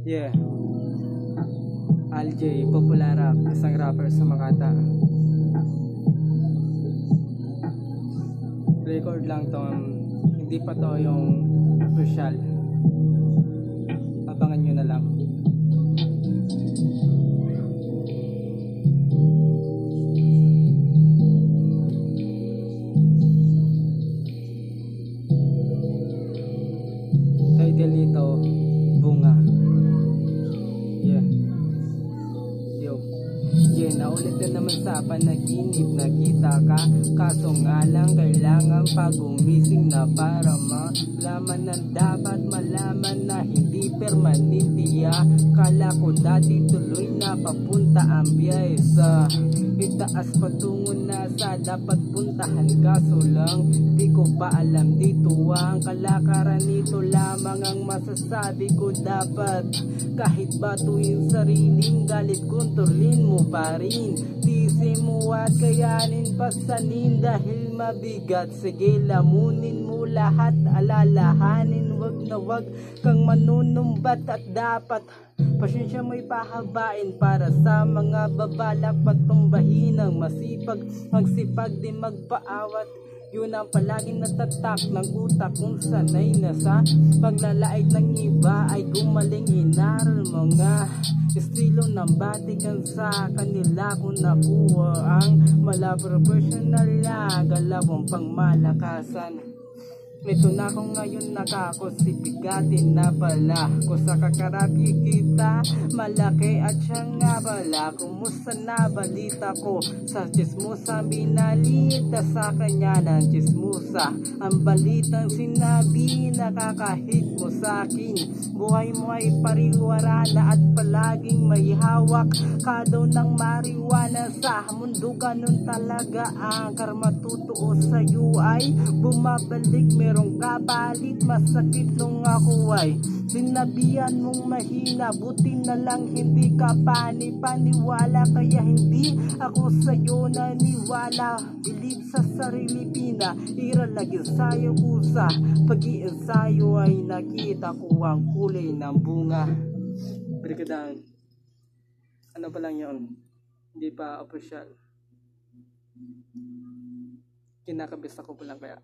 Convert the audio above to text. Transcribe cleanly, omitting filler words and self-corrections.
Yeah, Aljay Popular, isang rapper sa Makata. Record lang to, hindi pa to yung official. Abangan nyo na lang. Title nito, Bunga. Yeah. Yo. Yeah, naulit na naman sa panaginip, nakita ka. Kaso nga lang kailangan pag umising na para malaman na dapat malaman na hindi permanente. Kala ko dati tuloy na papunta ang biyahe sa itaas patungo na sa dapat puntahan, kaso lang di ko pa alam dito ang kalakaran. Nito lamang ang masasabi ko, dapat kahit batuin sariling galit kontrolin mo pa rin, tiisin mo at kayanin pasanin dahil mabigat. Sige, lamunin mo lahat, alalahanin, wag na wag kang manunumbat at dapat pasensya mo'y pahabain para sa mga babalak patumbahin ng masipag, magsipag di magpaawat. Yun ang palaging natatak ng utak kung sanay na sa paglalait ng iba ay gumaling inaral mga estilo ng batikan sa kanila kung nakuha ang mala professional na galawang pangmalakasan. Ito na ako ngayon nakakosipigatin na pala ko sa kakarapi kita malaki at siya nga pala. Kumusta na balita ko sa chismosa, binalita sa kanya ng chismosa ang balitang sinabi nakakahit mo sa akin. Buhay mo ay pariwara na at palaging may hawak ka daw ng mariwana. Sa mundo ganun talaga ang karma, totoo sa'yo ay bumabalik. Merong kapalit, masakit nung ako ay sinabihan mong mahina, buti na lang hindi ka paniwala. Kaya hindi ako sa'yo naniwala. Bilib sa sarili, pinairalagay sa'yo kusa. Pag-iensayo ay nakita ko ang kulay ng bunga. Brigada, ano pa lang yun, hindi pa official. Kinakabisa ko pa lang kaya.